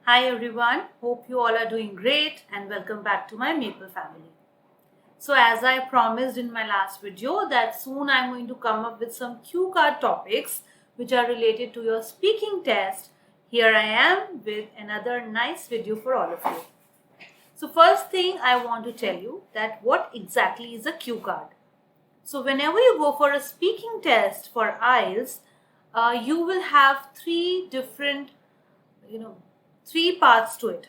Hi everyone, hope you all are doing great and welcome back to my Maple family. So as I promised in my last video that soon I'm going to come up with some cue card topics which are related to your speaking test, here I am with another nice video for all of you. So first thing I want to tell you that what exactly is a cue card. So whenever you go for a speaking test for IELTS, you will have three parts to it.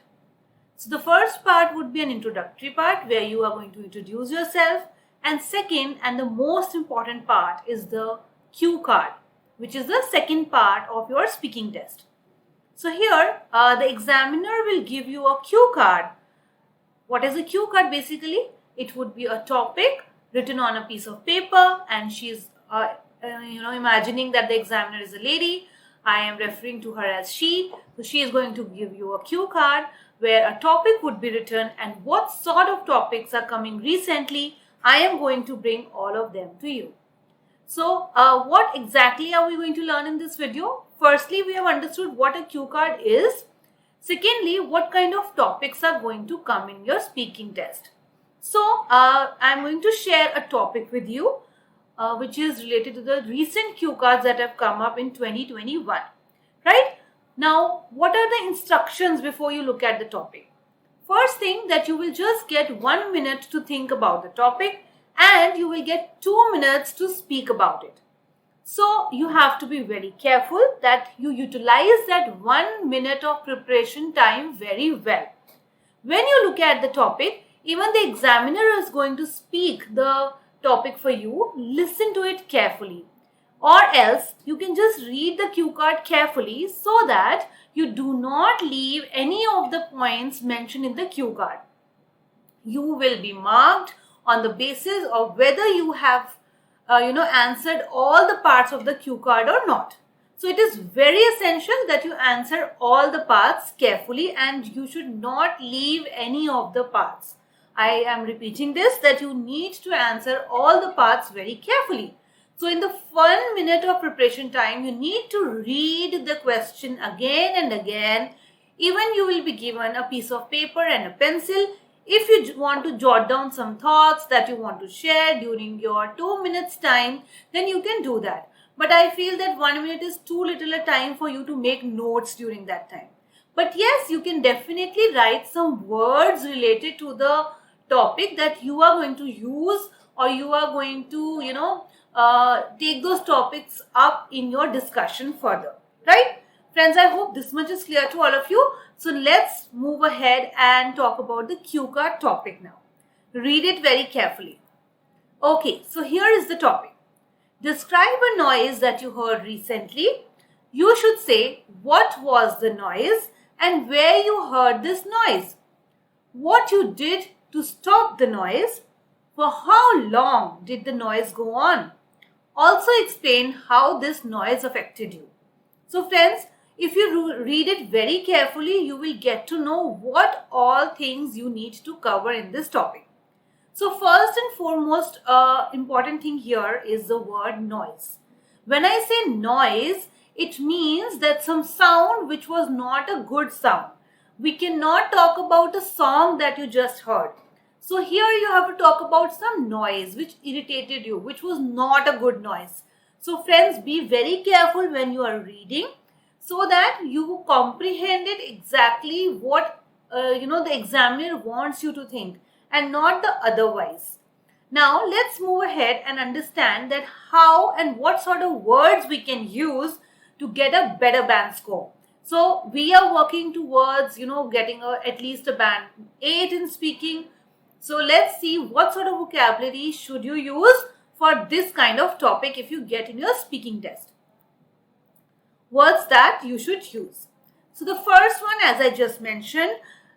So the first part would be an introductory part where you are going to introduce yourself, and second and the most important part is the cue card, which is the second part of your speaking test. So here the examiner will give you a cue card. What is a cue card basically? It would be a topic written on a piece of paper, and she's imagining that the examiner is a lady. I am referring to her as she. So she is going to give you a cue card where a topic would be written and what sort of topics are coming recently. I am going to bring all of them to you. So what exactly are we going to learn in this video? Firstly, we have understood what a cue card is. Secondly, what kind of topics are going to come in your speaking test. So I'm going to share a topic with you which is related to the recent cue cards that have come up in 2021. Right? Now, what are the instructions before you look at the topic? First thing, that you will just get 1 minute to think about the topic and you will get 2 minutes to speak about it. So you have to be very careful that you utilize that 1 minute of preparation time very well. When you look at the topic, even the examiner is going to speak the topic for you. Listen to it carefully. Or else you can just read the cue card carefully so that you do not leave any of the points mentioned in the cue card. You will be marked on the basis of whether you have answered all the parts of the cue card or not. So it is very essential that you answer all the parts carefully and you should not leave any of the parts. I am repeating this, that you need to answer all the parts very carefully. So in the 1 minute of preparation time, you need to read the question again and again. Even you will be given a piece of paper and a pencil. If you want to jot down some thoughts that you want to share during your 2 minutes time, then you can do that. But I feel that 1 minute is too little a time for you to make notes during that time. But yes, you can definitely write some words related to the topic that you are going to use, or you are going to, take those topics up in your discussion further. Right? Friends, I hope this much is clear to all of you. So let's move ahead and talk about the cue card topic now. Read it very carefully. Okay, so here is the topic. Describe a noise that you heard recently. You should say what was the noise and where you heard this noise. What you did to stop the noise. For how long did the noise go on? Also explain how this noise affected you. So friends, if you read it very carefully, you will get to know what all things you need to cover in this topic. So first and foremost, important thing here is the word noise. When I say noise, it means that some sound which was not a good sound. We cannot talk about a song that you just heard. So here you have to talk about some noise which irritated you, which was not a good noise. So friends, be very careful when you are reading so that you comprehend it exactly what the examiner wants you to think and not the otherwise. Now let's move ahead and understand that how and what sort of words we can use to get a better band score. So we are working towards getting at least a band 8 in speaking. So let's see what sort of vocabulary should you use for this kind of topic if you get in your speaking test. Words that you should use. So the first one, as I just mentioned,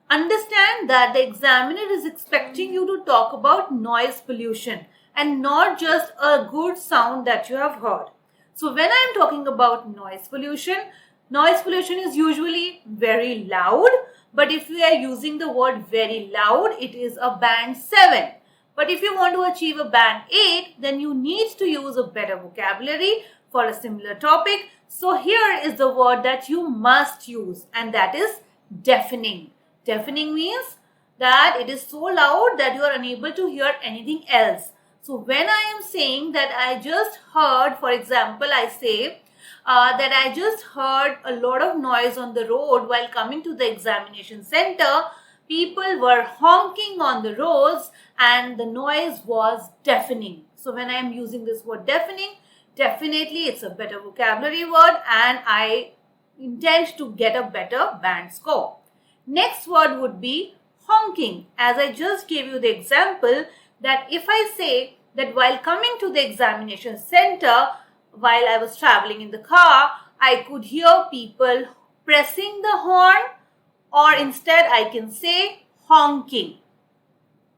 understand that the examiner is expecting you to talk about noise pollution and not just a good sound that you have heard. So when I am talking about noise pollution is usually very loud. But if we are using the word very loud, it is a band 7. But if you want to achieve a band 8, then you need to use a better vocabulary for a similar topic. So here is the word that you must use, and that is deafening. Deafening means that it is so loud that you are unable to hear anything else. So when I am saying that I just heard, for example, I say that I just heard a lot of noise on the road while coming to the examination center. People were honking on the roads and the noise was deafening. So when I am using this word deafening, definitely it's a better vocabulary word and I intend to get a better band score. Next word would be honking. As I just gave you the example that if I say that while coming to the examination center, while I was traveling in the car, I could hear people pressing the horn, or instead I can say honking.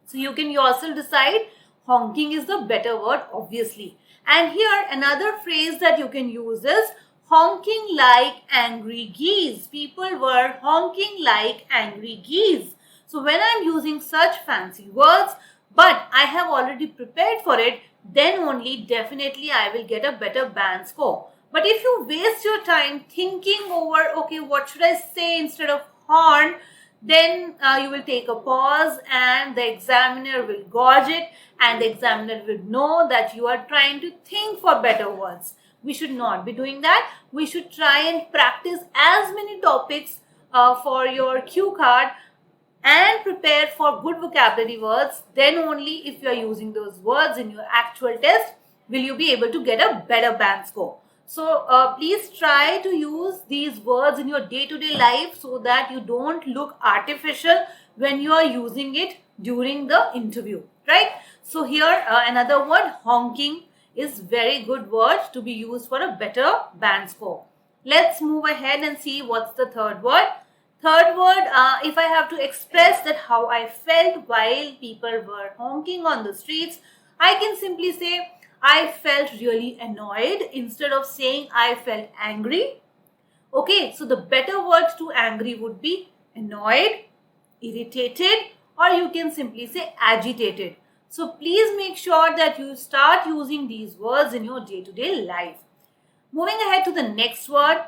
So you can yourself decide. Honking is the better word, obviously. And here another phrase that you can use is honking like angry geese. People were honking like angry geese. So when I'm using such fancy words, but I have already prepared for it, then only definitely I will get a better band score. But if you waste your time thinking over, okay, what should I say instead of horn, then you will take a pause and the examiner will gauge it and the examiner will know that you are trying to think for better words. We should not be doing that. We should try and practice as many topics for your cue card and prepare for good vocabulary words. Then only if you are using those words in your actual test will you be able to get a better band score. So please try to use these words in your day-to-day life so that you don't look artificial when you are using it during the interview, right? So here another word, honking, is very good word to be used for a better band score. Let's move ahead and see what's the third word. Third word, if I have to express that how I felt while people were honking on the streets, I can simply say I felt really annoyed instead of saying I felt angry. Okay, so the better word to angry would be annoyed, irritated, or you can simply say agitated. So please make sure that you start using these words in your day-to-day life. Moving ahead to the next word,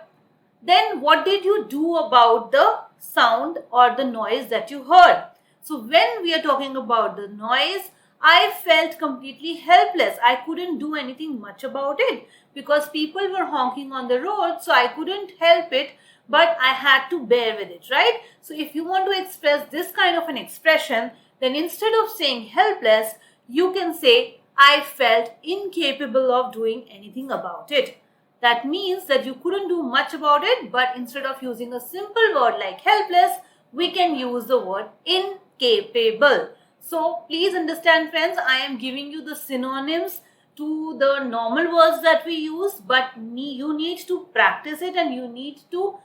then what did you do about the sound or the noise that you heard? So when we are talking about the noise, I felt completely helpless. I couldn't do anything much about it because people were honking on the road, so I couldn't help it, but I had to bear with it, right? So if you want to express this kind of an expression, then instead of saying helpless, you can say I felt incapable of doing anything about it. That means that you couldn't do much about it, but instead of using a simple word like helpless, we can use the word incapable. So please understand, friends, I am giving you the synonyms to the normal words that we use, but you need to practice it and you need to,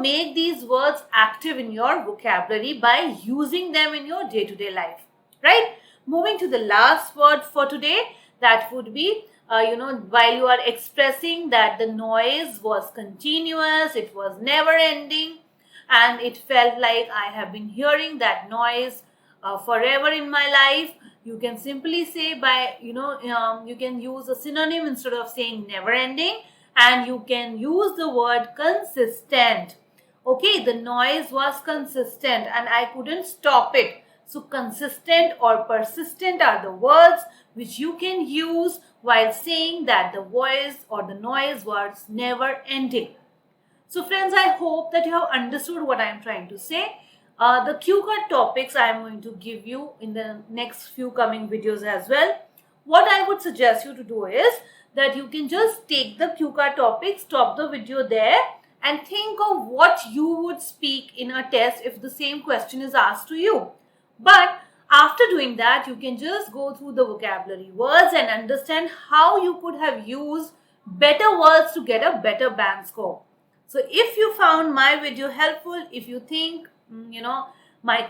make these words active in your vocabulary by using them in your day-to-day life, right? Moving to the last word for today, that would be, while you are expressing that the noise was continuous, it was never ending, and it felt like I have been hearing that noise forever in my life, you can simply say by, you can use a synonym instead of saying never ending, and you can use the word consistent. Okay, the noise was consistent and I couldn't stop it. So consistent or persistent are the words which you can use while saying that the voice or the noise was never ending. So friends, I hope that you have understood what I am trying to say. The cue card topics I am going to give you in the next few coming videos as well. What I would suggest you to do is that you can just take the cue card topics, stop the video there and think of what you would speak in a test if the same question is asked to you. But after doing that, you can just go through the vocabulary words and understand how you could have used better words to get a better band score. So if you found my video helpful, if you think my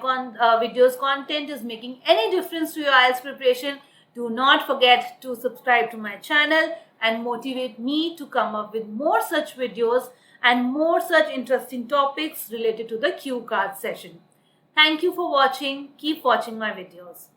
video's content is making any difference to your IELTS preparation, do not forget to subscribe to my channel and motivate me to come up with more such videos and more such interesting topics related to the cue card session. Thank you for watching. Keep watching my videos.